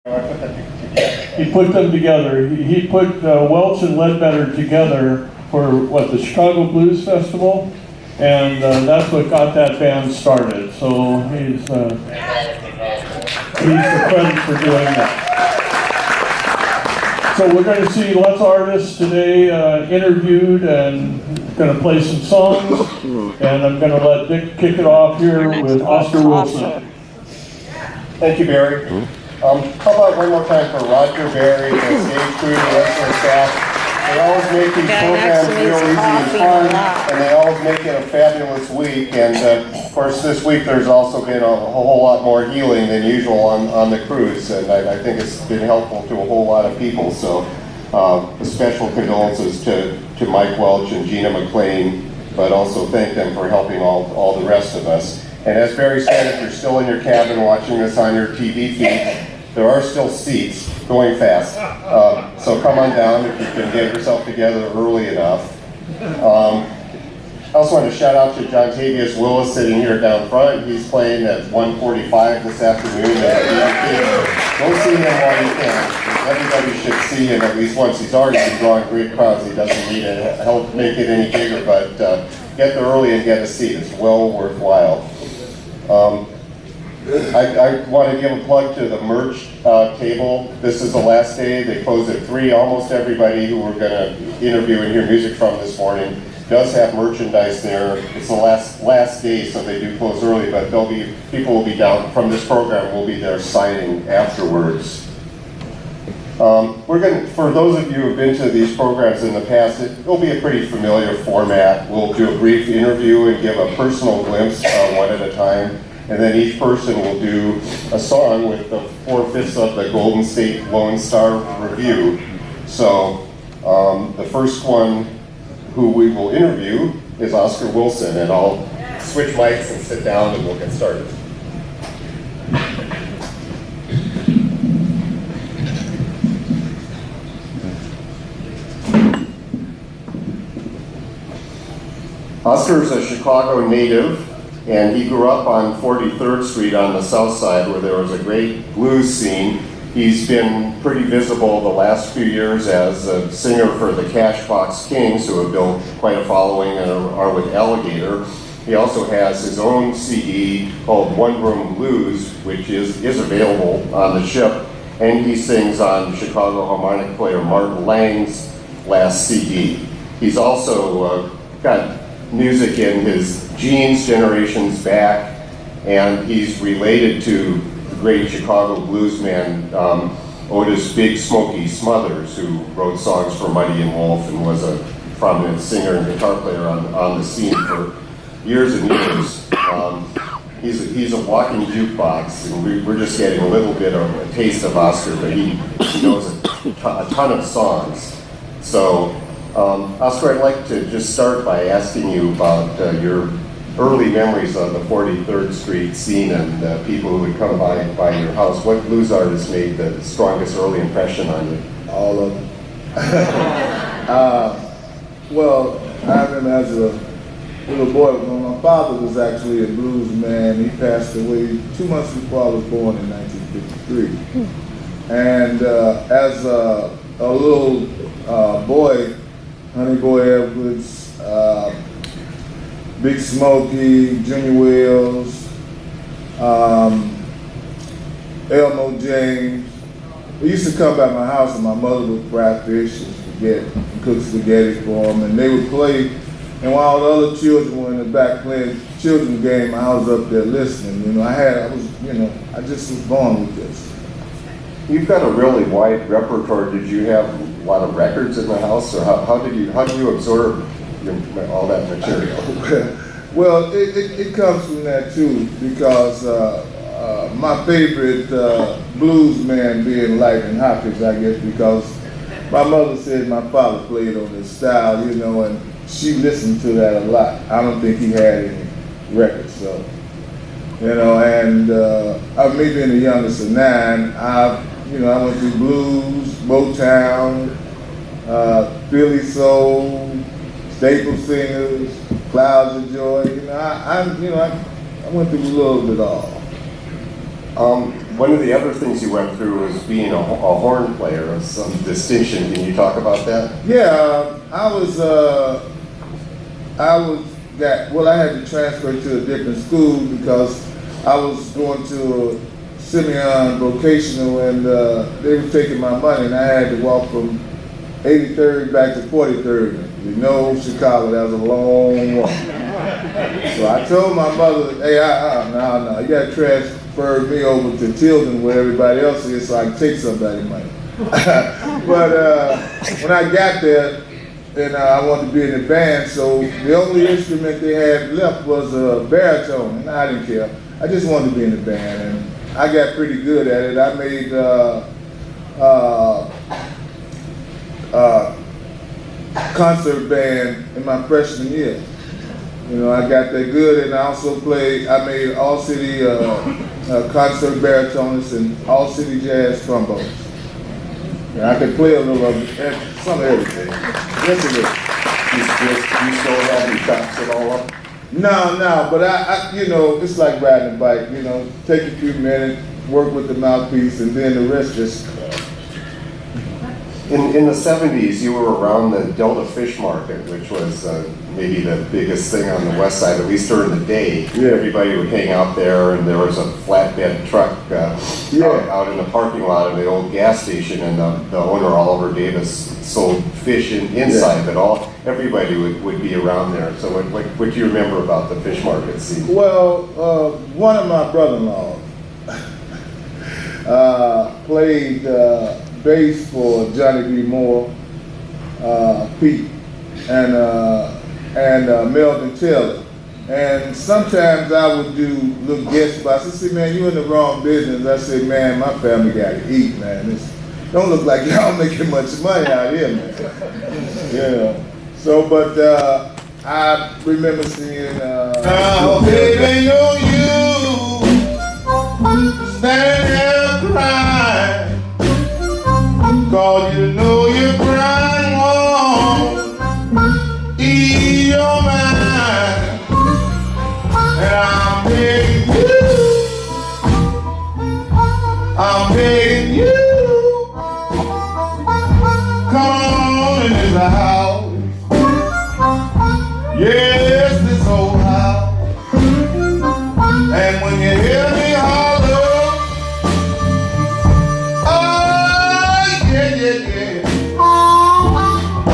He put them together. He put Welch and Ledbetter together for what, the Chicago Blues Festival, and that's what got that band started. So he's the credit for doing that. So we're going to see lots of artists today interviewed, and going to play some songs, and I'm going to let Dick kick it off here with Oscar Wilson. Thank you, Barry. How about one more time for Roger, Barry, the stage crew, the rest of the staff. They always make these programs real easy and fun, and they always make it a fabulous week. And of course, this week there's also been a whole lot more healing than usual on the cruise, and I think it's been helpful to a whole lot of people. So a special condolences to Mike Welch and Gina McLean, but also thank them for helping all the rest of us. And as Barry said, if you're still in your cabin watching this on your TV feed, there are still seats going fast. So come on down if you can get yourself together early enough. I also want to shout out to John Tavius Willis sitting here down front. He's playing at 1:45 this afternoon. Go see him while you can. Everybody should see him at least once. He's already been drawing great crowds. He doesn't need to help make it any bigger, but get there early and get a seat. It's well worthwhile. I want to give a plug to the merch table. This is the last day. They close at 3. Almost everybody who we're going to interview and hear music from this morning does have merchandise there. It's the last day, so they do close early, but people will be down from this program will be there signing afterwards. For those of you who have been to these programs in the past, it'll be a pretty familiar format. We'll do a brief interview and give a personal glimpse one at a time. And then each person will do a song with the 4/5 of the Golden State Lone Star Review. So the first one who we will interview is Oscar Wilson, and I'll switch mics and sit down and we'll get started. Oscar is a Chicago native, and he grew up on 43rd Street on the south side where there was a great blues scene. He's been pretty visible the last few years as a singer for the Cashbox Kings, who have built quite a following and are with Alligator. He also has his own CD called One Room Blues, which is available on the ship, and he sings on Chicago harmonica player Martin Lang's last CD. He's also got music in his Gene's Generations Back, and he's related to the great Chicago bluesman Otis Big Smokey Smothers, who wrote songs for Mighty and Wolf and was a prominent singer and guitar player on the scene for years and years. He's a walking jukebox, and we're just getting a little bit of a taste of Oscar, but he knows a ton of songs. So Oscar, I'd like to just start by asking you about your early memories of the 43rd Street scene and people who would come by your house. What blues artists made the strongest early impression on you? All of them. Well, I remember as a little boy, when my father was actually a blues man. He passed away 2 months before I was born in 1953. And as a little boy, Honey Boy Edwards, Big Smokey, Junior Wells, Elmo James. They used to come by my house and my mother would fry fish and cook spaghetti for them, and they would play. And while the other children were in the back playing children's game, I was up there listening. I just was born with this. You've got a really wide repertoire. Did you have a lot of records in the house, or how do you absorb all that material? Well, it comes from that too, because my favorite blues man being Lightning Hopkins, I guess, because my mother said my father played on his style, and she listened to that a lot. I don't think he had any records, so, and me being the youngest of 9, I went through blues, Motown, Philly soul, staple singers, Clouds of Joy. I went through a little bit all. one of the other things you went through was being a horn player of some distinction. Can you talk about that? Yeah, I had to transfer to a different school because I was going to Simeon vocational, and they were taking my money, and I had to walk from 83rd back to 43rd. You know, Chicago, that was a long walk. So I told my mother, hey, no, you got to transfer me over to Tilden where everybody else is so I can take somebody's money. But when I got there, and I wanted to be in the band, so the only instrument they had left was a baritone, and I didn't care. I just wanted to be in the band, and I got pretty good at it. I made concert band in my freshman year. You know, I got that good, and I also I made all-city concert baritonist and all-city jazz trombones. And I could play a little of some of everything. Yes, it is. You still have your chops it all up? No, but I, you know, it's like riding a bike, you know, take a few minutes, work with the mouthpiece, and then the rest just... In the 70s, you were around the Delta Fish Market, which was maybe the biggest thing on the west side, at least during the day. Yeah. Everybody would hang out there, and there was a flatbed truck out in the parking lot of the old gas station, and the owner, Oliver Davis, sold fish inside, but everybody would be around there. So what do you remember about the fish market scene? Well, one of my brother-in-laws played bass for Johnny B. Moore, Pete, and Melvin Taylor. And sometimes I would do little guest spots. I said, man, you in the wrong business. I said, man, my family got to eat, man. Don't look like y'all making much money out here, man. Yeah. So, but I remember singing. Now, baby, know you standing there crying, 'cause you know you're crying won't ease your mind, and I'm begging you, come on in this house. Yes, this old house. And when you hear me holler, oh, yeah, I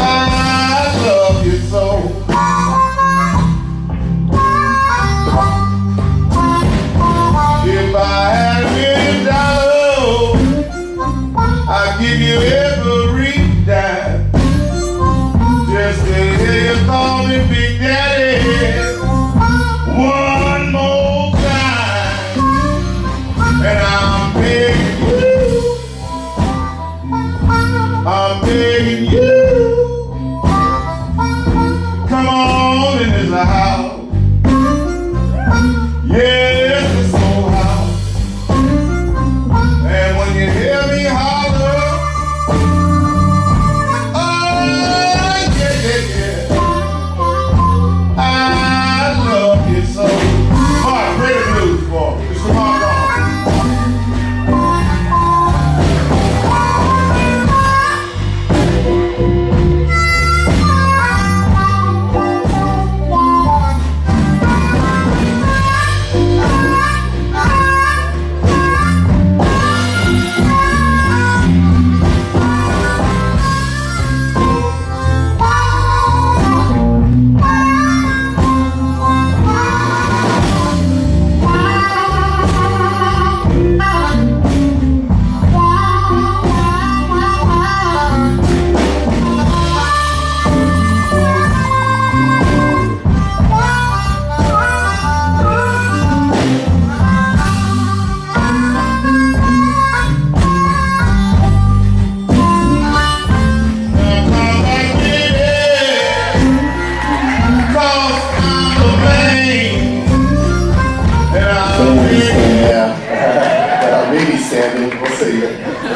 love you so. If I had $1 million, I'd give you every dime. Just to hear you call me Big Daddy one more time, and I'm begging you, come on in this house. Yes, this old house. And when you hear me holler, I love you so. All right, play the blues for me. Mr. Mark on.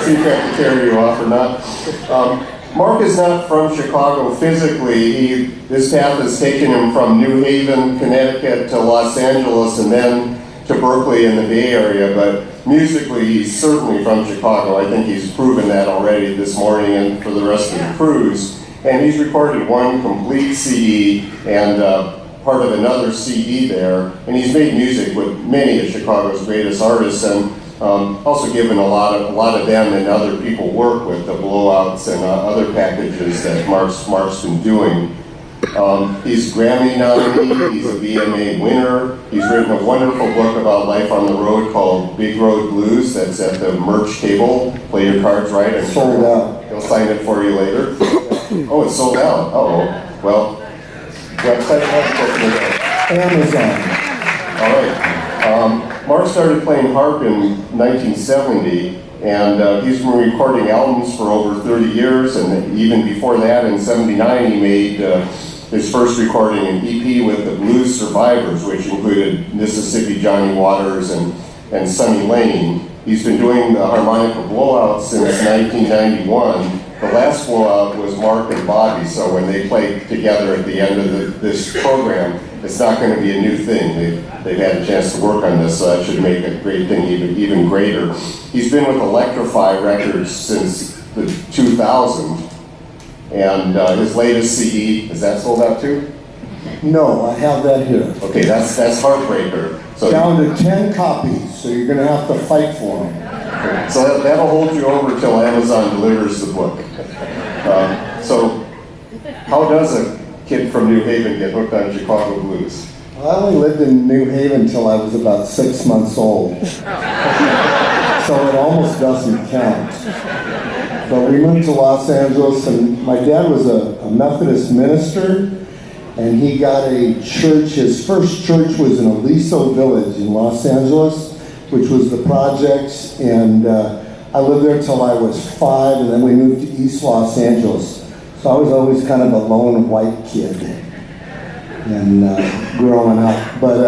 See if I can carry you off or not. Mark is not from Chicago physically. His path has taken him from New Haven, Connecticut to Los Angeles and then to to Berkeley and the Bay Area, but musically he's certainly from Chicago. I think he's proven that already this morning and for the rest of the cruise. And he's recorded one complete CD and part of another CD there, and he's made music with many of Chicago's greatest artists, and also given a lot of them and other people work with the blowouts and other packages that Mark's been doing. He's Grammy nominee, he's a VMA winner. He's written a wonderful book about life on the road called Big Road Blues that's at the merch table. Play your cards right. I'm Sold out. He'll sign it for you later. Oh, it's sold out. Uh-oh. Well, website Amazon. all right. Mark started playing harp in 1970, and he's been recording albums for over 30 years, and even before that, in 79, he made his first recording, an EP with the Blues Survivors, which included Mississippi Johnny Waters and Sonny Lane. He's been doing the harmonica blowouts since 1991. The last blowout was Mark and Bobby, so when they play together at the end of this program, it's not going to be a new thing. They've had a chance to work on this, so that should make a great thing even greater. He's been with Electrify Records since the 2000, and his latest CD, is that sold out too? No, I have that here. Okay, that's Heartbreaker. So Down to 10 copies, so you're going to have to fight for them. So that'll hold you over till Amazon delivers the book. So how does a kid from New Haven get hooked on Chicago blues? I only lived in New Haven until I was about 6 months old. So it almost doesn't count. But we moved to Los Angeles, and my dad was a Methodist minister, and he got a church. His first church was in Aliso Village in Los Angeles, which was the projects, and I lived there till I was 5, and then we moved to East Los Angeles. So I was always kind of a lone white kid and growing up. But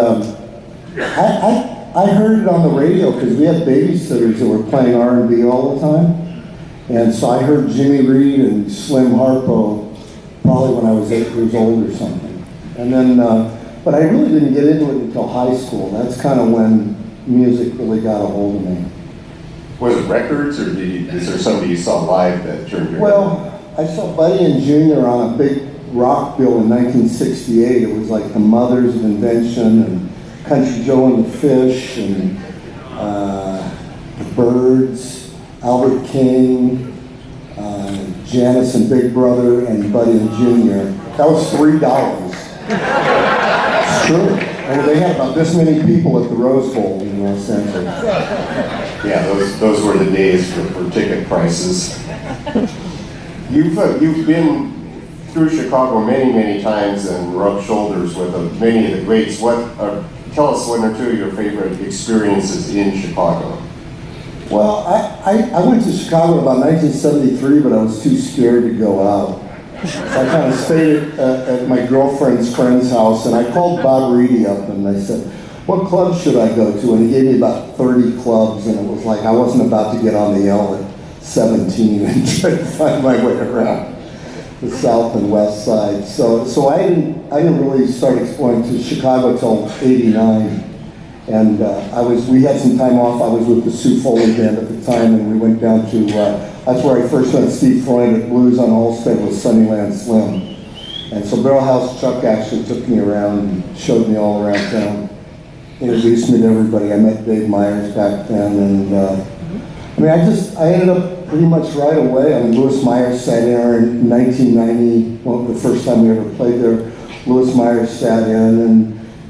I heard it on the radio because we had babysitters that were playing R&B all the time. And so I heard Jimmy Reed and Slim Harpo probably when I was 8 years old or something. And then, but I really didn't get into it until high school. That's kind of when music really got a hold of me. Was it records, or is there somebody you saw live that turned your Well, I saw Buddy and Junior on a big rock bill in 1968. It was like the Mothers of Invention and Country Joe and the Fish and the Byrds, Albert King, Janice and Big Brother, and Buddy and Junior. That was $3. It's true. And they had about this many people at the Rose Bowl in Los Angeles. Yeah, those were the days for ticket prices. You've been through Chicago many times and rubbed shoulders with many of the greats. Tell us one or two of your favorite experiences in Chicago. Well, I went to Chicago about 1973, but I was too scared to go out. So I kind of stayed at my girlfriend's friend's house, and I called Bob Reedy up and I said, what club should I go to? And he gave me about 30 clubs, and it was like I wasn't about to get on the L at 17 and try to find my way around the south and west side. So I didn't really start exploring to Chicago till '89. And we had some time off. I was with the Sue Foley Band at the time, and we went down to, that's where I first met Steve Freund at Blues on Olmsted with Sunnyland Slim. And so Barrel House Chuck actually took me around and showed me all around town, introduced me to everybody. I met Dave Myers back then, and I ended up pretty much right away. I mean, Louis Myers sat in there in 1990, well, the first time we ever played there. Louis Myers sat in,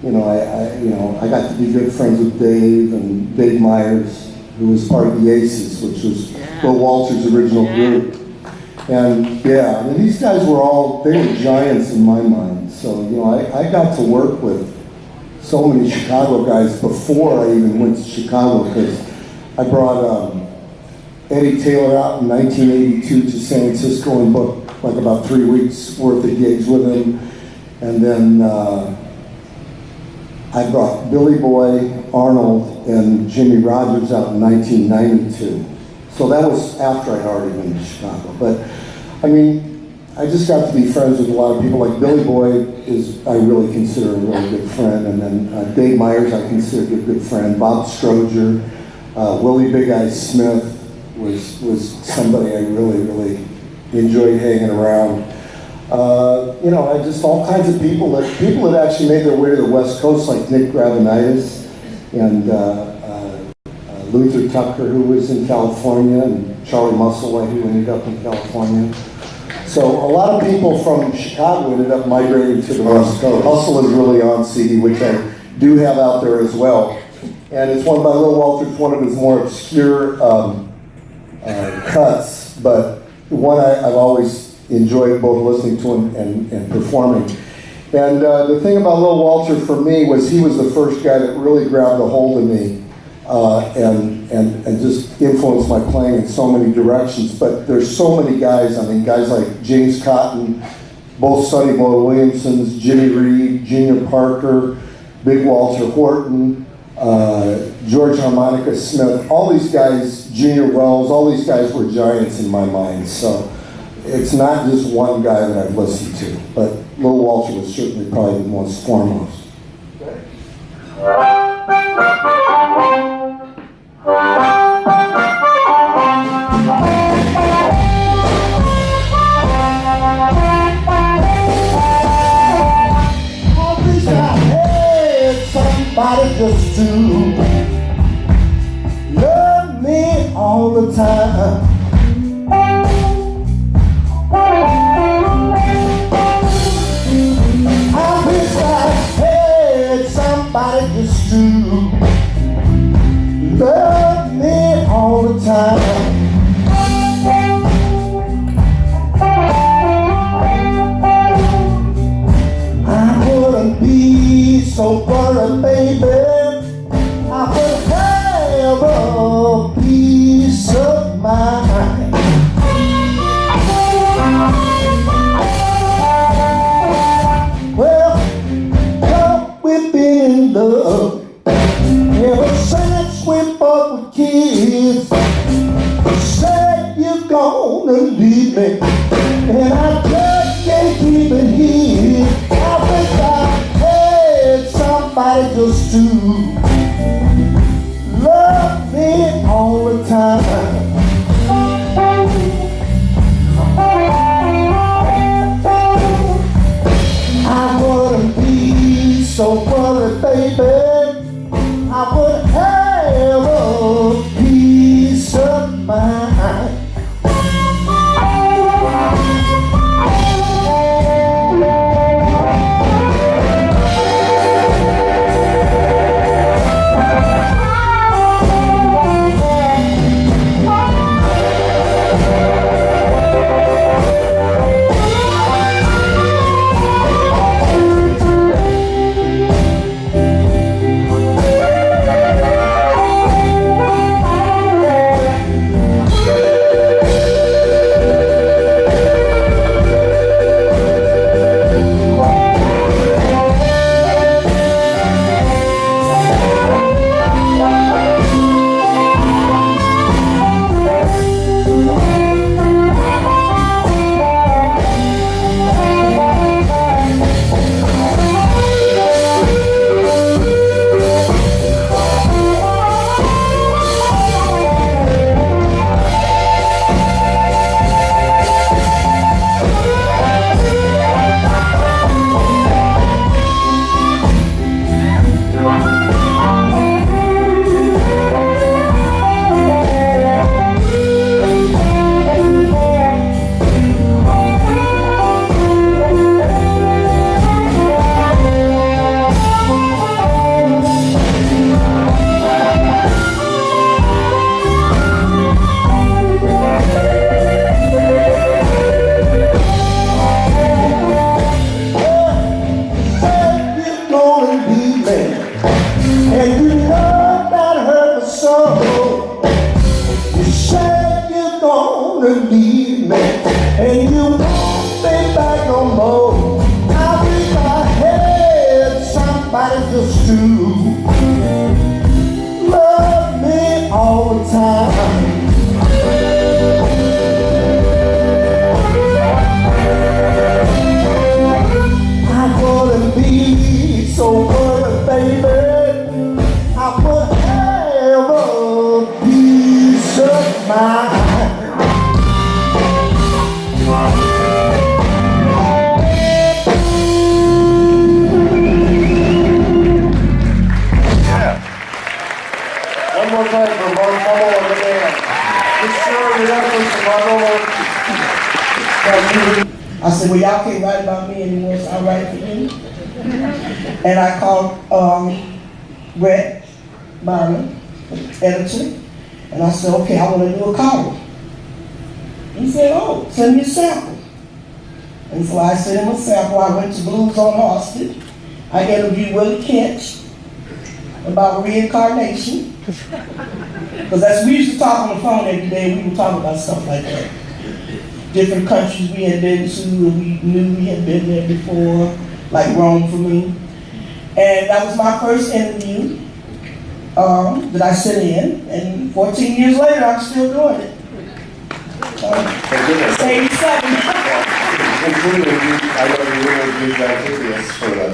and I got to be good friends with Dave and Dave Myers, who was part of the Aces, which was Bill Walter's original group. And yeah, I mean, these guys they were giants in my mind. So, I got to work with so many Chicago guys before I even went to Chicago, because I brought Eddie Taylor out in 1982 to San Francisco and booked like about 3 weeks worth of gigs with him. And then I brought Billy Boy, Arnold, and Jimmy Rogers out in 1992. So that was after I'd already been to Chicago. But, I mean, I just got to be friends with a lot of people. Like Billy Boyd is, I really consider a really good friend, and then Dave Myers I consider a good friend. Bob Stroger, Willie Big Eye Smith was somebody I really enjoyed hanging around. You know, I just all kinds of people that actually made their way to the West Coast, like Nick Gravenitis and Luther Tucker, who was in California, and Charlie Musselwhite, who ended up in California. So a lot of people from Chicago ended up migrating to the West Coast. Hustle is really on CD, which I do have out there as well. And it's one by Lil Walter. It's one of his more obscure cuts, but one I've always enjoyed both listening to and performing. And the thing about Lil Walter for me was he was the first guy that really grabbed a hold of me and just influenced my playing in so many directions. But there's so many guys, I mean, guys like James Cotton, both Sonny Boy Williamsons, Jimmy Reed, Junior Parker, Big Walter Horton, George Harmonica Smith, all these guys, Junior Wells, all these guys were giants in my mind. So it's not just one guy that I've listened to, but Lil Walter was certainly probably the most foremost. Somebody just to love me all the time. I wish I had somebody just to love me all the time. I wouldn't be so worried, baby. I would have a peace of mind. Well, love, we've been in love ever since we both were kids. You said you're gonna leave me, and I just can't keep it here. I wish I had somebody just to love me all the time. I wouldn't be so worried, baby. I would have a peace of mind. mine. One more time for Mark Hummel and the band. Just sure you're up for some I said, well, y'all can't write about me anymore, so I'll write for you. And I called Brett Byron, editor, and I said, okay, I want to do a column. He said, oh, send me a sample. And so I sent him a sample. I went to Blues on Austin. I interviewed Willie Kent about reincarnation. Because we used to talk on the phone every day. We would talk about stuff like that. Different countries we had been to, and we knew we had been there before, like Rome for me. And that was my first interview that I sent in, and 14 years later, I'm still doing it. 87. Including, I know you interviewed Antonius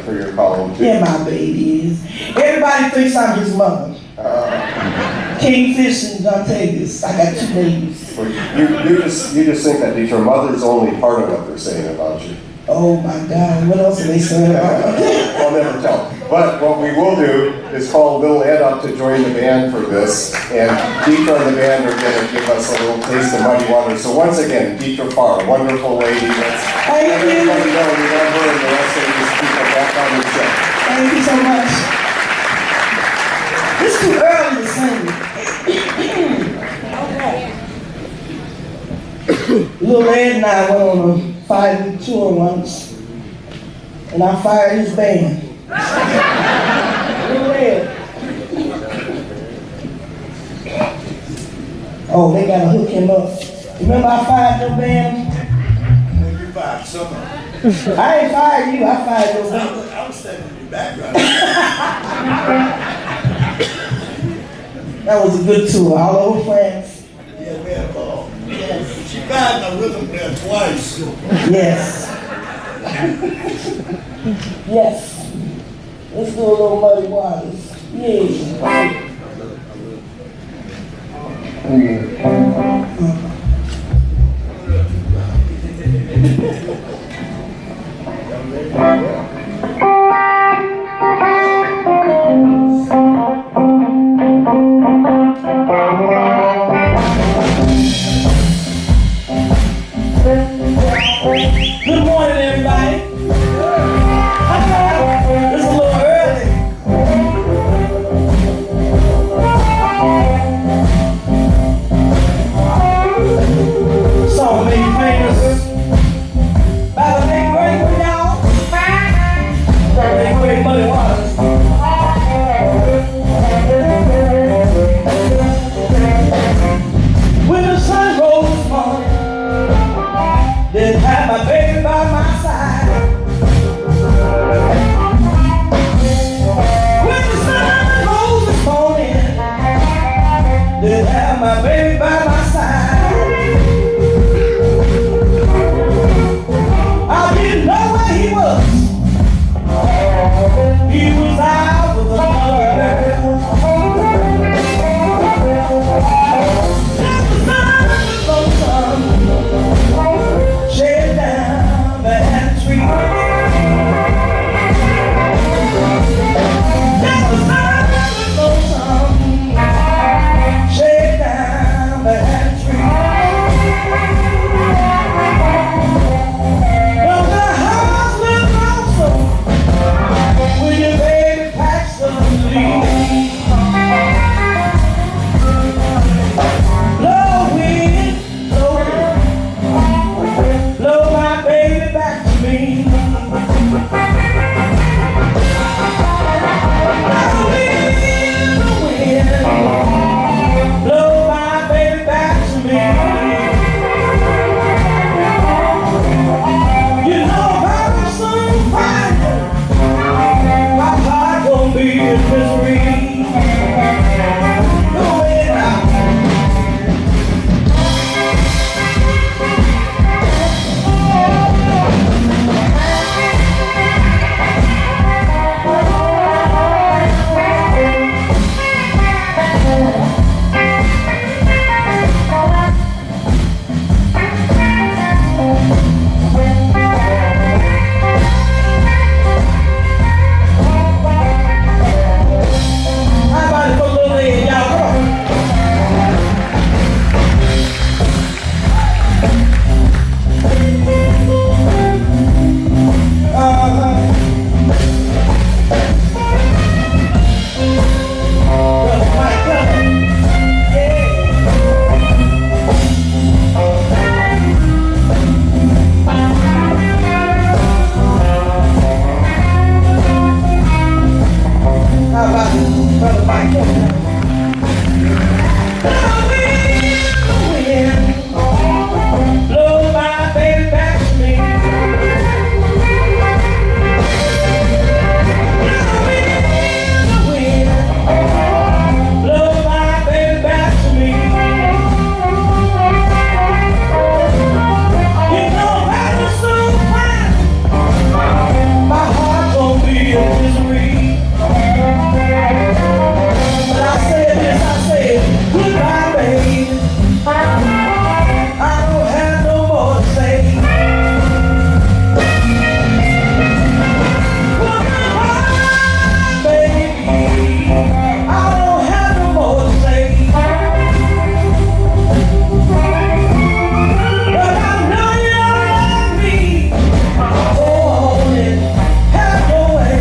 for your column too. Yeah, my baby is. Everybody thinks I'm his mother. Kingfish and Dontavius. I got 2 babies. You just think that your mother's only part of what they're saying about you. Oh my God, what else are they saying about me? I'll never tell. But what we will do is call Little Ed up to join the band for this, and Deitra and the band are going to give us a little taste of muddy water. So once again, Deitra Farr, wonderful lady. Let's let everybody know we love her and the rest of these people back on the show. Thank you so much. It's too early to sing. Little Ed and I went on a 5-week tour once, and I fired his band. Little Ed. Oh, they gotta hook him up. Remember I fired your band? You fired someone. I ain't fired you, I fired your band. I was standing in the background. That was a good tour, all over France. Yeah, we had a ball. Yes. She fired my rhythm player twice. Yes. Yes. Let's do a little muddy waters. Yeah. Good morning, everybody. It's a little early. Song made famous by the big great one, y'all. I don't have no more to say. Baby, I don't have no more to say. But I know you don't love me. Oh, only have your way.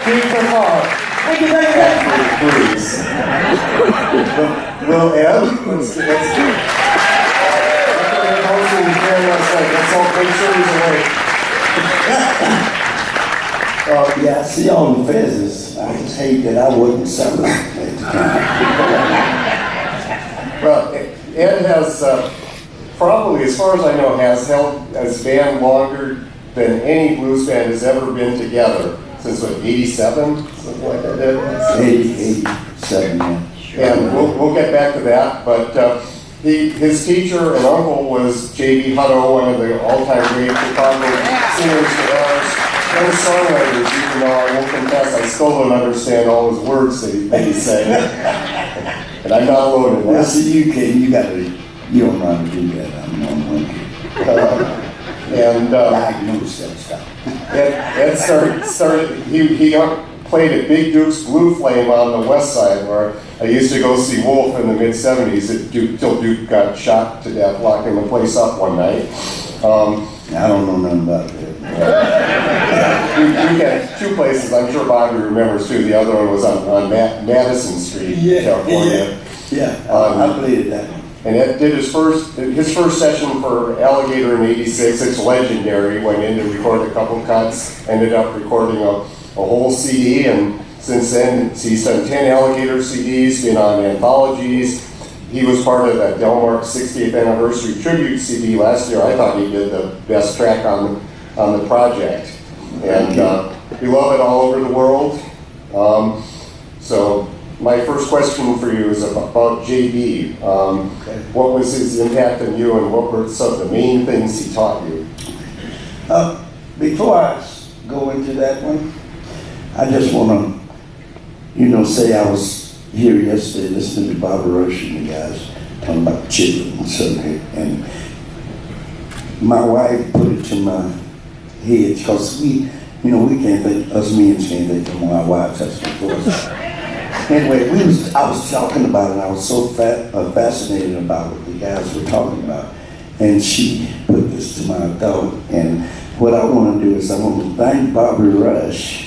Deitra Farr. Thank you very much. Please. Well, Ed, let's all make sure he's awake. Yeah, I see all the pheasants. I just hate that I wasn't summer at the time. Well, Ed has probably, as far as I know, has held his band longer than any blues band has ever been together. Since what, 87? Something like that, Ed? 87, yeah. And we'll get back to that, but his teacher and uncle was J.B. Hutto, one of the all-time great Chicago singers and songwriters, even though I will confess I still don't understand all his words that he sang. And I'm not alone in Well, that. see, you don't know how to do that. I'm on one kid. And Diagnose that stuff. Ed started he played at Big Duke's Blue Flame on the west side, where I used to go see Wolf in the mid-70s till Duke got shot to death, locking the place up one night. I don't know nothing about that. We had two places, I'm sure Bobby remembers too. The other one was on Madison Street, California. Yeah, I played that one. And Ed did his first session for Alligator in '86. It's legendary. Went in to record a couple cuts, ended up recording a whole CD, and since then he's done 10 Alligator CDs, been on anthologies. He was part of that Delmark's 60th anniversary tribute CD last year. I thought he did the best track on the project, and we love it all over the world. So my first question for you is about JB. What was his impact on you, and what were some of the main things he taught you? Before I go into that one, I just want to, say I was here yesterday listening to Bobby Rush and the guys talking about children and something, and my wife put it to my head, because we can't think, us men can't think of our wives, that's before us. Anyway, I was talking about it, and I was so fascinated about what the guys were talking about, and she put this to my thought. And what I want to do is I want to thank Bobby Rush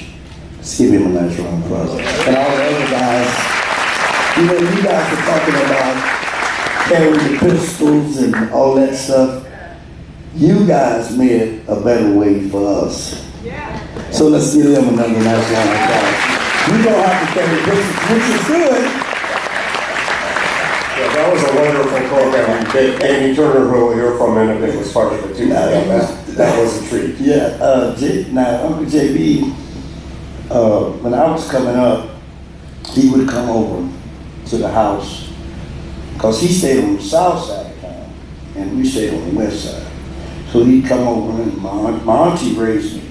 Let's give him a nice round of applause. And all the other guys, you know, you guys are talking about carrying the pistols and all that stuff. You guys made a better way for us. So let's give them another nice round of applause. You don't have to carry pistols, which is good. Yeah, that was a wonderful program. Amy Turner, who we'll hear from in a bit, was part of it too. That was a treat. Yeah, now Uncle JB, when I was coming up, he would come over to the house, because he stayed on the south side of town, and we stayed on the west side. So he'd come over, and my auntie raised me,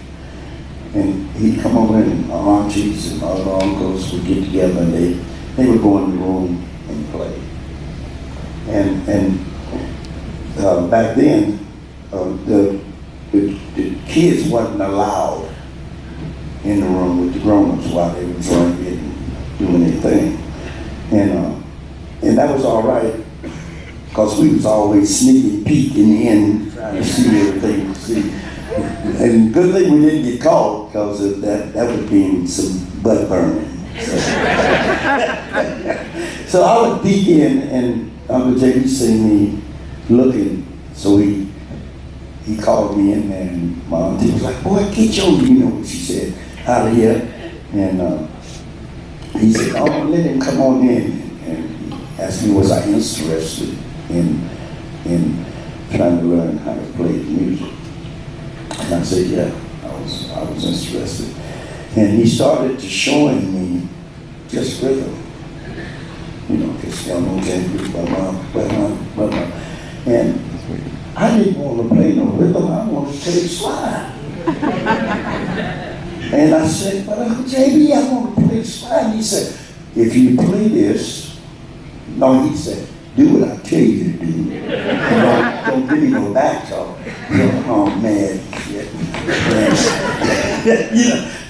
and he'd come over, and my aunties and my other uncles would get together, and they would go in the room and play. And back then, the kids wasn't allowed in the room with the grown-ups while they were drinking and doing their thing. And that was all right, because we was always sneaking peeking in, trying to see everything we see. And good thing we didn't get caught, because of that would be some butt burning. So I would peek in, and Uncle JB seen me looking, so he called me in there, and my auntie was like, "Boy, get your," you know what she said, "out of here." And he said, "Oh, let him come on in." And he asked me, was I interested in trying to learn how to play the music? And I said, yeah, I was interested. And he started to showing me just rhythm. You know, just and I didn't want to play no rhythm, I wanted to take slide. And I said, "But Uncle JB, I want to play slide." And he said, "If you play this," no, he said, "do what I tell you to do. Don't give me no back talk." Oh man, yeah.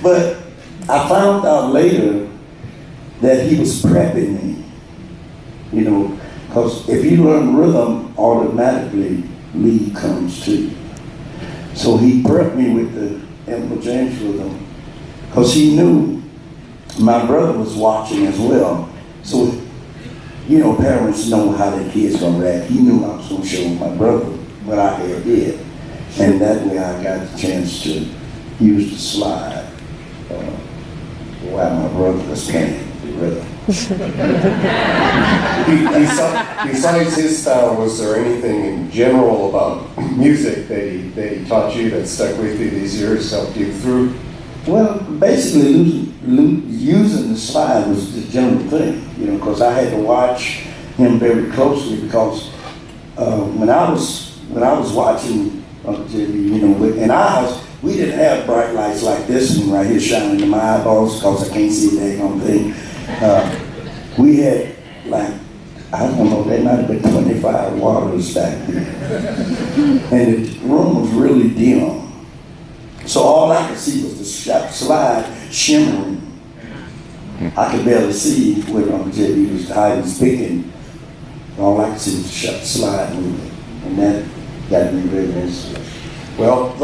But I found out later that he was prepping me. You know, because if you learn rhythm, automatically lead comes too. So he prepped me with the Emma James rhythm, because he knew my brother was watching as well. So, you know, parents know how their kids gonna react. He knew I was gonna show my brother what I had did. And that way I got the chance to use the slide while my brother was playing the rhythm. Besides his style, was there anything in general about music that he taught you that stuck with you these years, helped you through? Well, basically, using the slide was the general thing, you know, because I had to watch him very closely, because when I was watching you know, in our house, we didn't have bright lights like this one right here shining in my eyeballs, because I can't see that damn thing. We had, like, I don't know, there might have been 25 waters back then. And the room was really dim. So all I could see was the slide shimmering. I could barely see where Uncle JB was hiding, speaking. All I could see was the slide moving. And that got me very interested. Well,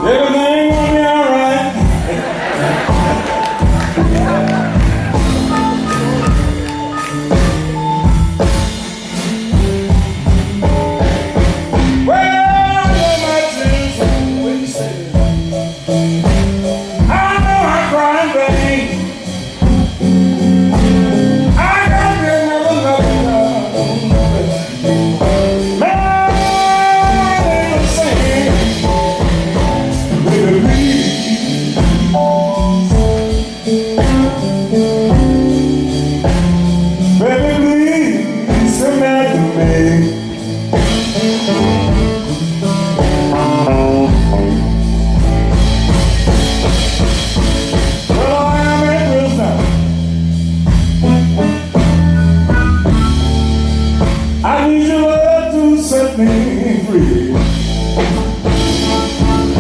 Everything gonna be alright. Well, I know my tears are wasted. I know I'm crying vain. I got another love. Man, I ain't saying. Baby, please. Baby, please, come back to me. Well, I am a prisoner. I need your love to set me free.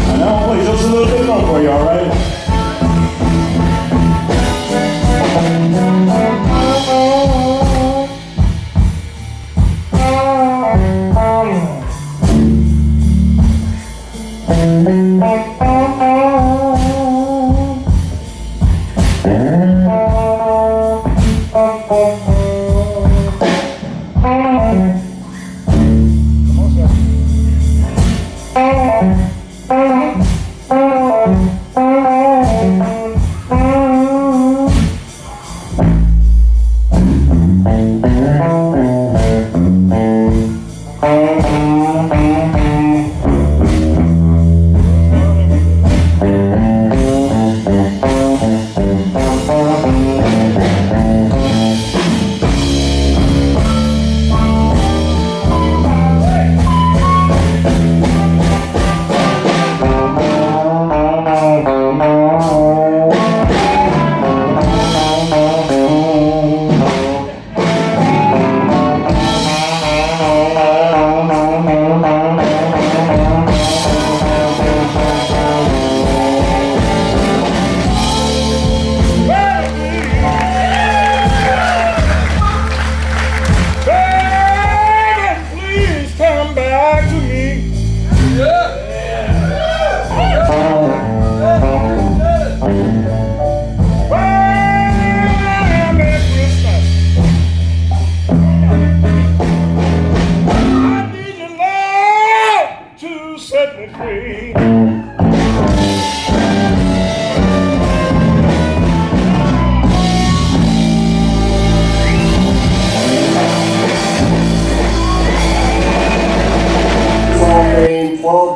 And I'll play just a little bit more for you, all right?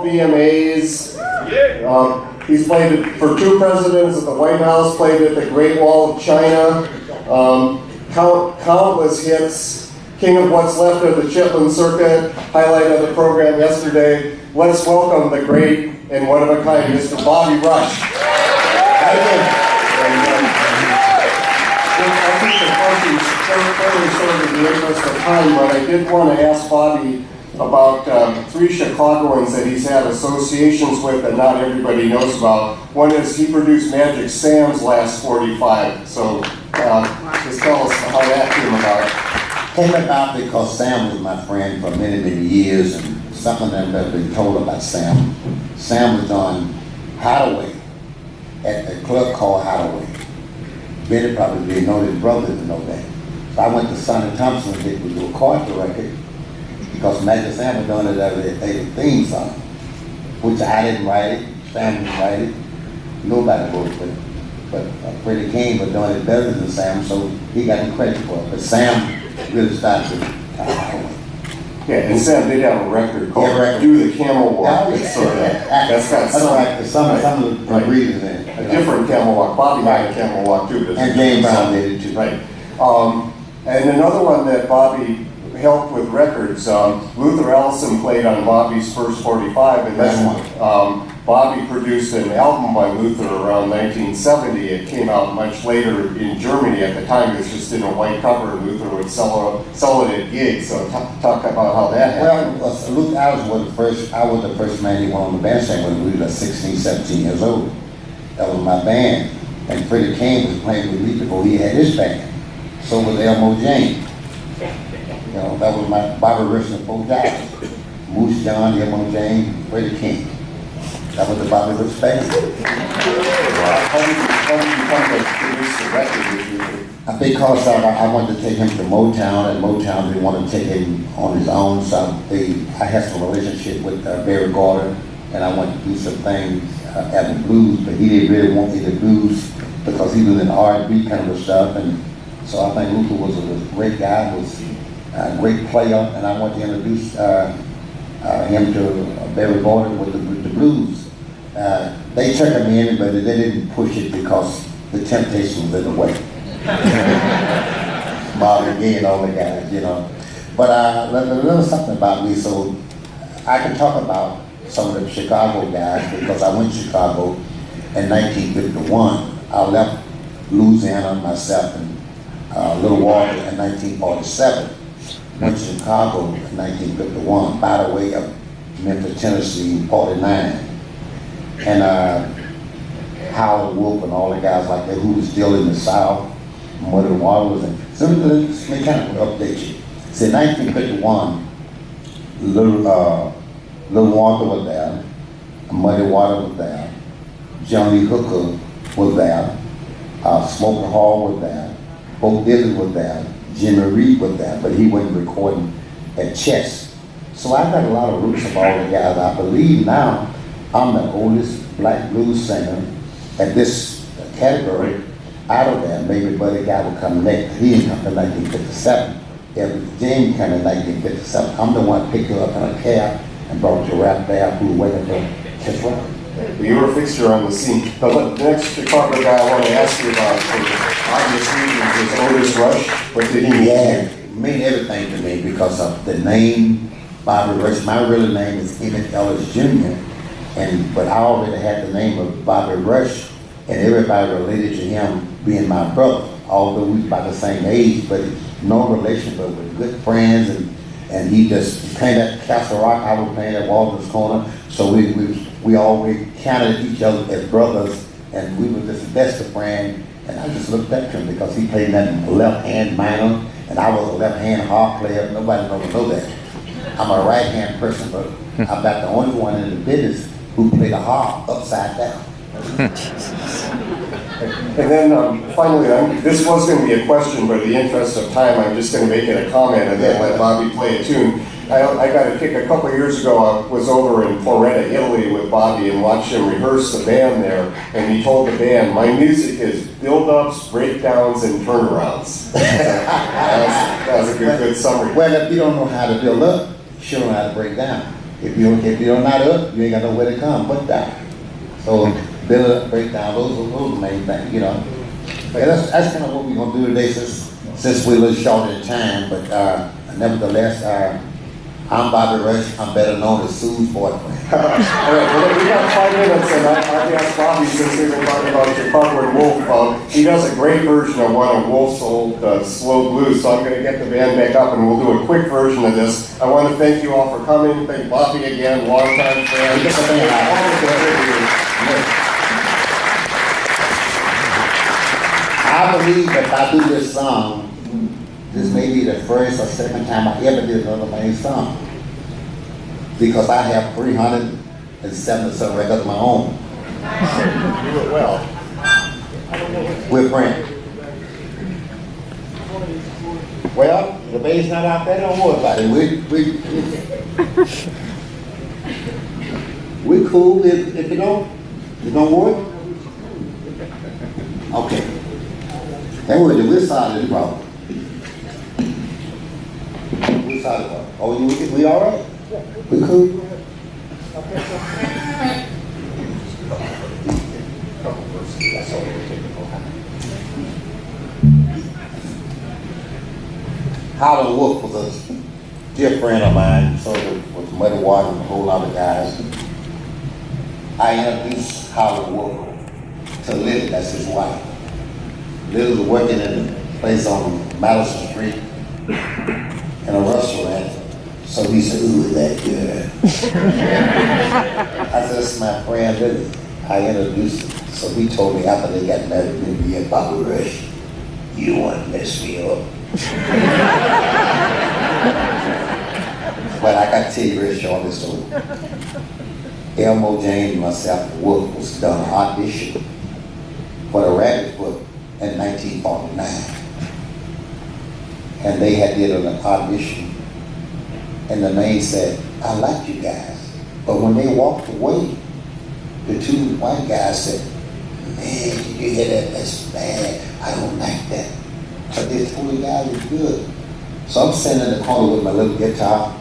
BMAs. He's played it for 2 presidents at the White House, played at the Great Wall of China, countless hits, king of what's left of the Chitlin Circuit, highlight of the program yesterday. Let's welcome the great and one-of-a-kind Mr. Bobby Rush. I think the question's fairly short in the interest of time, but I did want to ask Bobby about 3 Chicagoans that he's had associations with that not everybody knows about. One is he produced Magic Sam's last 45, so just tell us how that came about. Came about because Sam was my friend for many, many years, and something that I've been told about Sam. Sam was on Hideaway, at the club called Hideaway. Billy probably didn't know, his brother didn't know that. So I went to Sonny Thompson and did to record the record, because Magic Sam was doing it as a theme song, which I didn't write it, Sam didn't write it, nobody wrote it, but Freddie King was doing it better than Sam, so he got the credit for it. But Sam really started with Hideaway. Yeah, and Sam did have a record called record. Do the Camel Walk. Oh, yeah. That's sort of, that's got That's right, some of the Right. reasons in it. a different camel walk. Bobby had a camel walk too. but- And James Brown did it too. Right. And another one that Bobby helped with records, Luther Allison played on Bobby's first 45, and That's then Bobby produced an album by Luther around 1970. It came out much later in Germany at the time. It was just in a white cover. Luther would sell it at gigs. So talk about how that happened. Well, Luke, I was the first man he went on the bandstand when we were like 16, 17 years old. That was my band. And Freddie King was playing with me before he had his band. So was Elmo James. You know, that was my Bobby Rush and 4 guys. Moose John, Elmo James, Freddie King. That was the Bobby Rush band. How did you come to produce the record with Luther? Because I wanted to take him to Motown, and Motown didn't want to take him on his own, so I had some relationship with Barry Gordon, and I wanted to do some things at the blues, but he didn't really want me to blues because he was in R&B kind of stuff, and so I think Luther was a great guy, was a great player, and I wanted to introduce him to Barry Gordon with the blues. They took him in, but they didn't push it because the temptation was in the way. Marvin Gaye and all the guys, you know. But a little something about me, so I can talk about some of the Chicago guys because I went to Chicago in 1951. I left Louisiana myself and Little Water in 1947. Went to Chicago in 1951, by the way of Memphis, Tennessee in 49. And Howard Wolf and all the guys like that who was still in the South. Muddy Water was in. So let me kind of update you. So in 1951, Little Walter was there, Muddy Water was there, Johnny Hooker was there, Smoker Hall was there, Bo Diddley was there, Jimmy Reed was there, but he wasn't recording at Chess. So I got a lot of roots of all the guys. I believe now I'm the oldest black blues singer at this category out of there. Maybe Buddy Guy would come next. He didn't come in 1957. James came in 1957. I'm the one that picked you up in a cab and brought you right there who were waiting for Chess Rock. You were a fixture on the scene. The next Chicago guy I want to ask you about, for obvious reasons, is Otis Rush. What did he mean? Yeah, it mean everything to me because of the name Bobby Rush. My real name is Emmett Ellis Jr. But I already had the name of Bobby Rush, and everybody related to him being my brother. Although we about the same age, but no relation, but we're good friends. And he just playing at Castle Rock. I was playing at Walden's Corner. So we always counted each other as brothers, and we were just the best of friends. And I just looked up to him because he played that left-hand minor, and I was a left-hand harp player. Nobody never know that. I'm a right-hand person, but I'm about the only one in the business who played a harp upside down. And then finally, this was going to be a question, but in the interest of time, I'm just going to make it a comment and then let Bobby play a tune. I got a kick. A couple of years ago, I was over in Porretta, Italy with Bobby and watched him rehearse the band there. And he told the band, my music is build-ups, breakdowns, and turnarounds. that was a good summary. Well, if you don't know how to build up, you sure know how to break down. If you don't know up, you ain't got nowhere to come but down. So build up, break down, those are the main things, you know. But that's kind of what we're gonna do today since we're a little short in time, but nevertheless, I'm Bobby Rush. I'm better known as Sue's boyfriend. All right, well, we got 5 minutes, and I've asked Bobby, since we've been talking about Chicago and Wolf, he does a great version of one of Wolf's old slow blues, so I'm going to get the band back up, and we'll do a quick version of this. I want to thank you all for coming. Thank Bobby again, longtime friend. I believe if I do this song, this may be the first or second time I ever did another man's song. Because I have 377 records of my own. You do it well. We're friends. Well, the bass not out there, don't worry about it. We cool if it don't work. Okay. Then we'll solve this problem. you talking about? Oh, we all right? We cool? Howlin' Wolf was a dear friend of mine, so was Muddy Water and a whole lot of guys. I introduced Howlin' Wolf to Lily, that's his wife. Lily was working in a place on Madison Street in a restaurant. So he said, ooh, that good. I said, that's my friend Lily. I introduced him. So he told me after they got married, me and Bobby Rush, you don't want to mess me up. But I got to tell you very short this story. Elmo James and myself, the Wolf, was done an audition for the Rabbit Foot in 1949. And they had did an audition. And the maid said, I like you guys. But when they walked away, the two white guys said, man, did you hear that? That's bad. I don't like that. But this poor guy was good. So I'm sitting in the corner with my little guitar.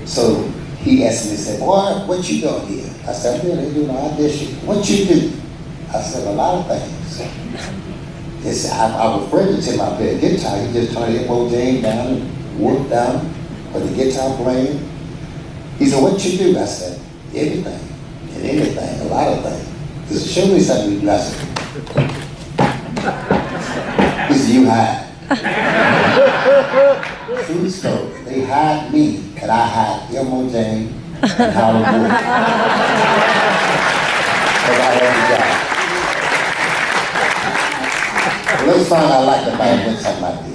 So he asked me, he said, boy, what you doing here? I said, I'm here, they doing an audition. What you do? I said, a lot of things. He said, I was afraid to tell him I play a guitar. He just turned Elmo James down and worked down with the guitar playing. He said, what you do? I said, everything and anything, a lot of things. He said, show me something you do. I said, he said, you hide. True story. They hired me, and I hired Elmo James and Howlin' Wolf. Because I had the job. The little song I liked about it went something like this.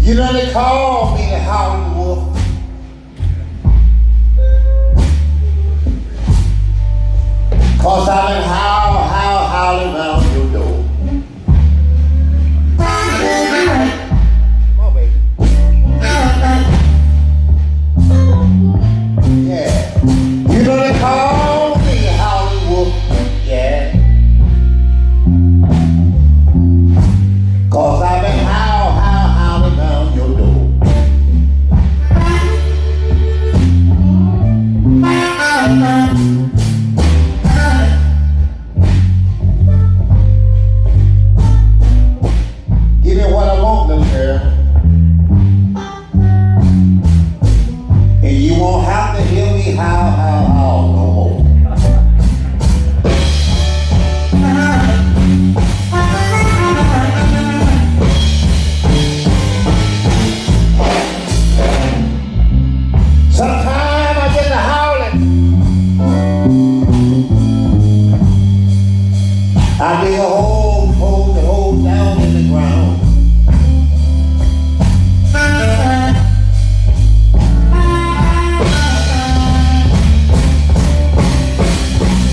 You know they call me the Howlin' Wolf. Cause I've been howling around your door. Come on, baby. Yeah. You know they call me the Howlin' Wolf. Yeah. Cause I've been howling around your door. Give me what I want, little girl. And you won't have to hear me howl no more. Sometimes I get to howling. I dig a hole down in the ground.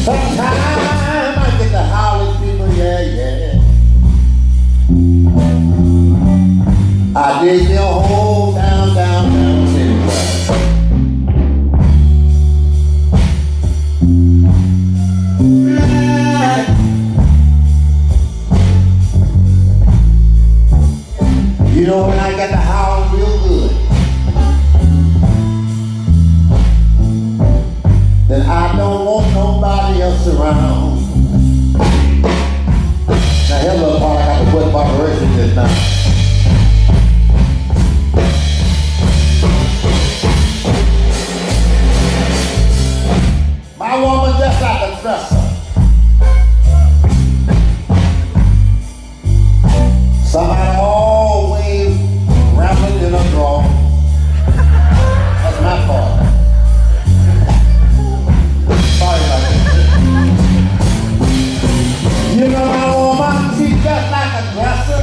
Sometimes I get to howling people, yeah. I dig a hole down in the ground. You know when I got to howl real good, then I don't want nobody else around. Now here's a little part I got to put moderation just now. My woman just like a dresser. Somebody always rambling in a drawer. That's my fault. Sorry about that. You know my woman, she's just like a dresser.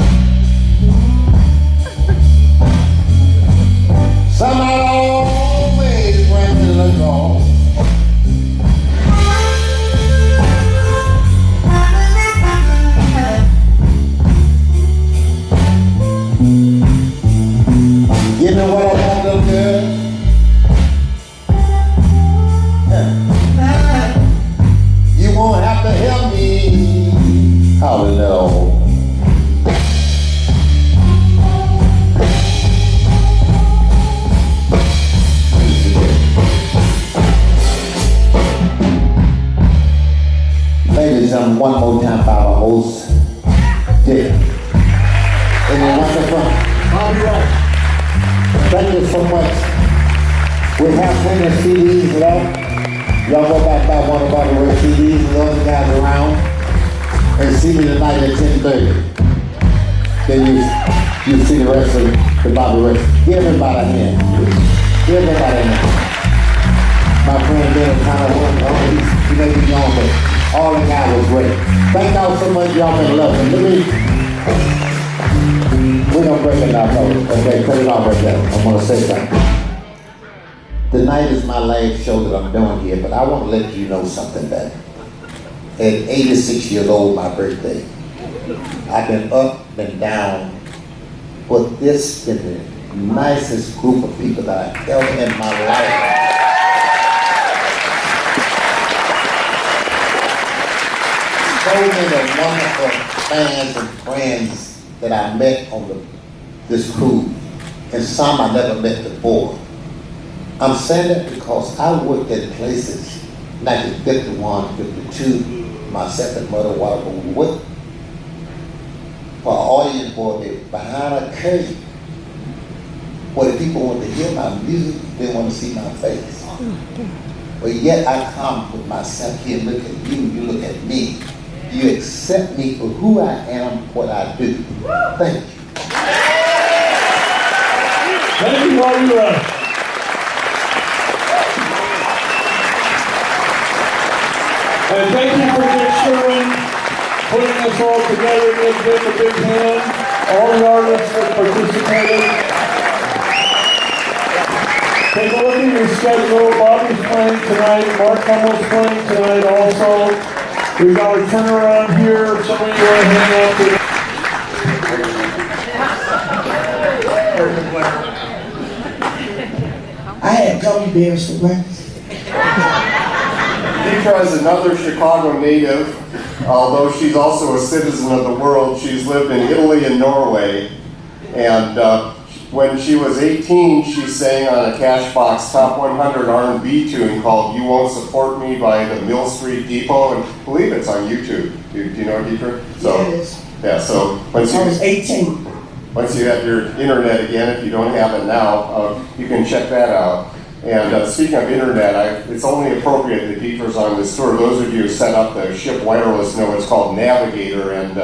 so much. We have plenty of CDs left. Y'all go back by one of our CDs and other guys around and see me tonight at 10:30. Then you see the rest of the Bobby Ray. Give everybody a hand. Give everybody a hand. My friend Billy kind of went on. He may be gone, but all the guys was great. Thank y'all so much. Y'all been loving. We're gonna break it now, folks. Okay, cut it off right there. I wanna say something. Tonight is my last show that I'm doing here, but I want to let you know something that at 86 years old, my birthday, I've been up and down, but this is the nicest group of people that I've ever in my life. So many wonderful fans and friends that I met on this cruise, and some I never met before. I'm saying that because I worked at places, 1951, 52, my second mother, whatever, what, for audience for me behind a curtain, where the people want to hear my music, they want to see my face. But yet I come with myself here, look at you, you look at me. You accept me for who I am, what I do. Thank you. Thank you, Bobby. And thank you for Richard Shurman putting us all together. Give them a big hand. All the artists that participated. Take a look at your schedule. Bobby's playing tonight. Mark Hummel's playing tonight also. We've got a turnaround here. If somebody want to hang out with. I had gummy bears for breakfast. Deitra is another Chicago native, although she's also a citizen of the world. She's lived in Italy and Norway, and when she was 18, she sang on a Cashbox Top 100 R&B tune called "You Won't Support Me" by the Mill Street Depot, and I believe it's on YouTube. Do you know Deitra? So, Yeah, it is. yeah, so I was 18. once you have your internet again, if you don't have it now, you can check that out. And speaking of internet, it's only appropriate that Deitra's on this tour. Those of you who set up the ship wireless know it's called Navigator, and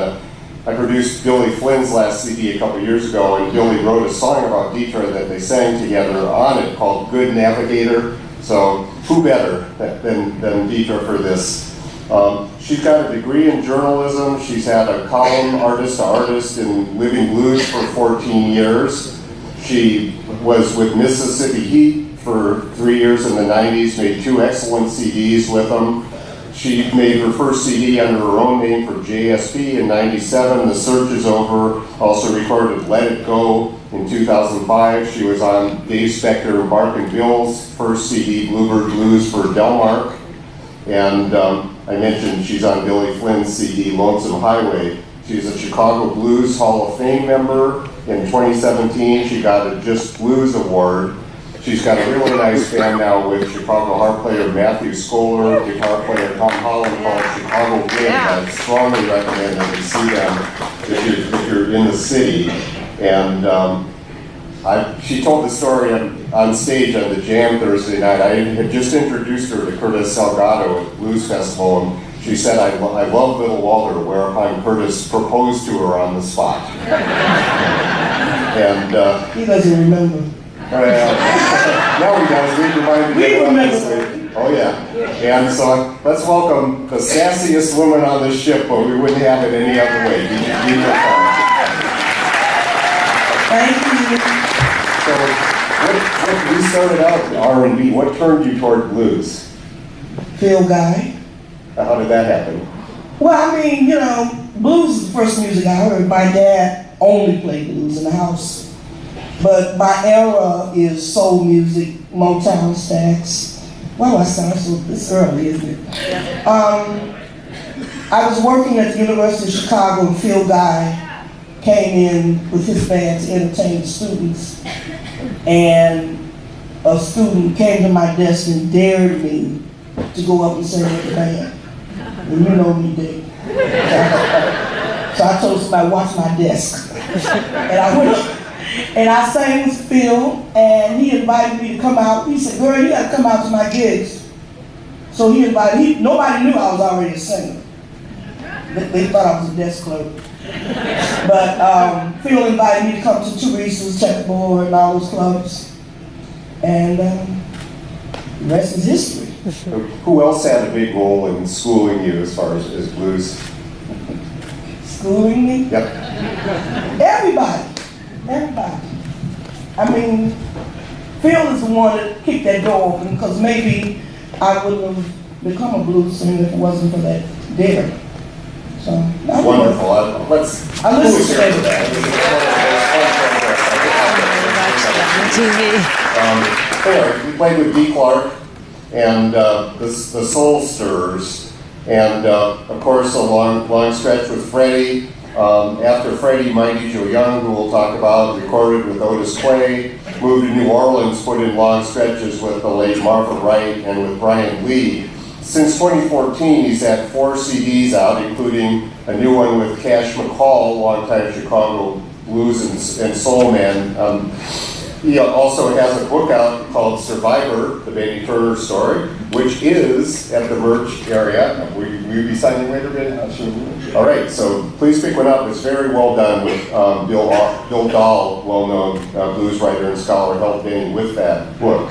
I produced Billy Flynn's last CD a couple years ago, and Billy wrote a song about Deitra that they sang together on it called Good Navigator. So who better than Deitra for this? She's got a degree in journalism. She's had a column artist to artist in Living Blues for 14 years. She was with Mississippi Heat for 3 years in the 90s, made 2 excellent CDs with them. She made her first CD under her own name for JSP in 97. The Search Is Over. Also recorded Let It Go in 2005. She was on Dave Spector and Bark and Bill's first CD, Bluebird Blues for Delmark. And I mentioned she's on Billy Flynn's CD, Lonesome Highway. She's a Chicago Blues Hall of Fame member. In 2017, she got a Just Blues Award. She's got a really nice band now with Chicago harp player Matthew Scholar, guitar player Tom Holland called Chicago Wind. I strongly recommend that you see them if you're in the city. And she told the story on stage on the Jam Thursday night. I had just introduced her to Curtis Salgado at Blues Festival, and she said, I love Little Walter, whereupon Curtis proposed to her on the spot. And He doesn't remember. now he does. We remember. Oh yeah. And so let's welcome the sassiest woman on this ship, but we wouldn't have it any other way. Deitra Farr. Thank you. So, we started out with R&B. What turned you toward blues? Phil Guy. How did that happen? Well, I mean, blues is the first music I heard. My dad only played blues in the house. But my era is soul music, Motown stacks. Why do I sound so, it's early, isn't it? I was working at the University of Chicago, and Phil Guy came in with his band to entertain the students. And a student came to my desk and dared me to go up and sing with the band. And you know me, Dick. So I told somebody, watch my desk. And I went up And I sang with Phil, and he invited me to come out. He said, girl, you gotta come out to my gigs. So he invited, nobody knew I was already a singer. They thought I was a desk clerk. But Phil invited me to come to Teresa's, Checkerboard, and all those clubs. And the rest is history. Who else had a big role in schooling you as far as blues? Schooling me? Yep. Everybody. I mean, Phil is the one that kicked that door open, because maybe I wouldn't have become a blues singer if it wasn't for that dinner. So, Wonderful. I listen to everybody. We played with Dee Clark and the Soul Stirrers, and of course a long stretch with Freddie. After Freddie, Mighty Joe Young, who we'll talk about, recorded with Otis Clay, moved to New Orleans, put in long stretches with the late Martha Wright and with Brian Lee. Since 2014, he's had 4 CDs out, including a new one with Cash McCall, longtime Chicago blues and soul man. He also has a book out called Survivor, the Betty Turner story, which is at the merch area. Will you be signing later, Ben? Sure. All right, so please pick one up. It's very well done with Bill Dahl, well-known blues writer and scholar, helped Benny with that book.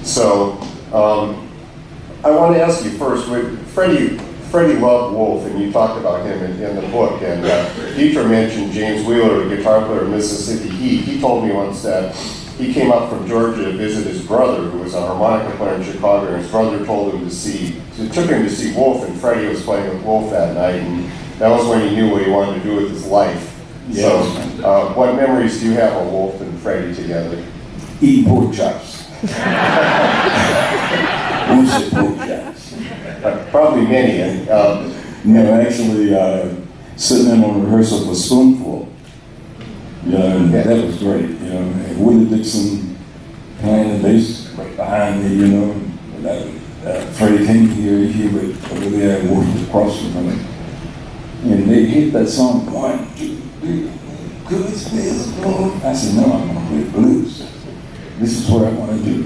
So I want to ask you first, Freddie loved Wolf, and you talked about him in the book, and Deitra mentioned James Wheeler, the guitar player of Mississippi Heat. He told me once that he came up from Georgia to visit his brother, who was a harmonica player in Chicago, and his brother took him to see Wolf, and Freddie was playing with Wolf that night, and that was when he knew what he wanted to do with his life. Yes. So, what memories do you have of Wolf and Freddie together? Eating pork chops. Who said pork chops? Probably many. And, no, actually, sitting in on rehearsal for Spoonful. You know, and that was great. You know, and Willie Dixon playing the bass right behind me. You know, Freddie came here. He would over there and Wolf across from him, and they hit that song 1, 2, 3. Could it be blues? I said, no, I'm going to play blues. This is what I want to do.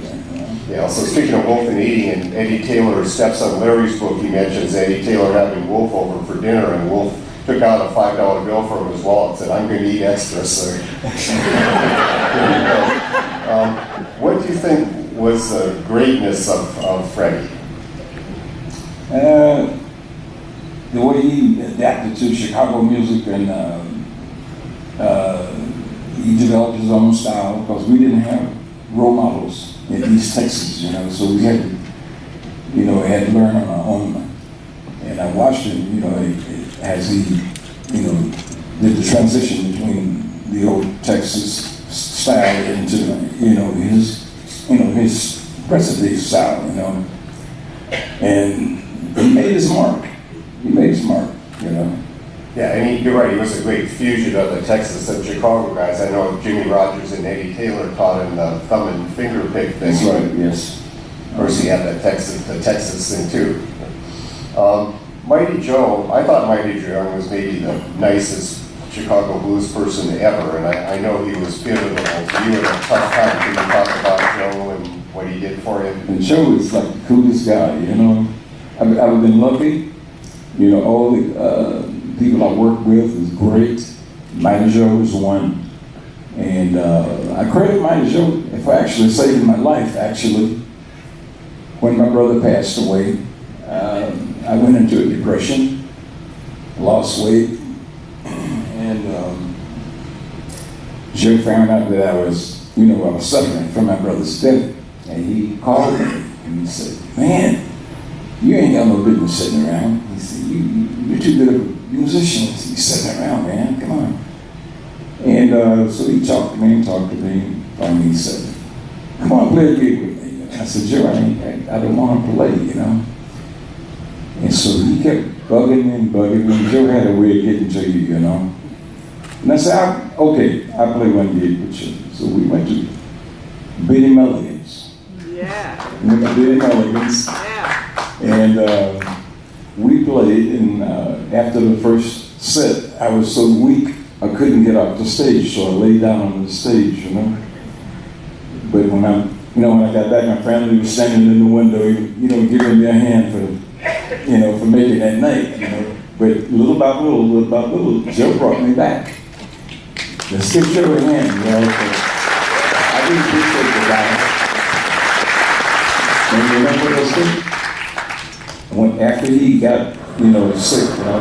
Yeah, so speaking of Wolf and eating, and Eddie Taylor's stepson Larry's book, he mentions Eddie Taylor having Wolf over for dinner, and Wolf took out a $5 bill from his wallet and said, I'm going to eat extra, sir. What do you think was the greatness of Freddie? The way he adapted to Chicago music, and he developed his own style, because we didn't have role models in East Texas, you know, so we had to, had to learn on our own. And I watched him, as he, did the transition between the old Texas style into, his recipe style, and he made his mark. Yeah, and you're right, he was a great fusion of the Texas and Chicago guys. I know Jimmy Rogers and Eddie Taylor taught him the thumb and finger pick thing. That's right, yes. Of course, he had the Texas thing too. Mighty Joe, I thought Mighty Joe Young was maybe the nicest Chicago blues person ever, and I know he was pivotal to you at a tough time. Can you talk about Joe and what he did for him? And Joe is like the coolest guy, I've been lucky, all the people I work with is great. Mighty Joe is one. And I credit Mighty Joe for actually saving my life, actually. When my brother passed away, I went into a depression, lost weight, and Joe found out that I was suffering from my brother's death. And he called me and he said, man, you ain't got no business sitting around. He said, you're too good of a musician to be sitting around, man, come on. And so he talked to me, finally he said, come on, play a gig with me. I said, Joe, I don't want to play, And so he kept bugging me. Joe had a way of getting to you, And I said, okay, I'll play one gig with you. So we went to Billy Mulligan's. Yeah. We went to Billy Mulligan's. Yeah. And we played, and after the first set, I was so weak I couldn't get off the stage, so I laid down on the stage, you know. But when I got back, my family was standing in the window, you know, giving me a hand for, you know, for making that night, you know. But little by little, Joe brought me back. Let's give Joe a hand, you know. I really appreciate the guy. And you remember those things? When after he got, you know, sick, you know,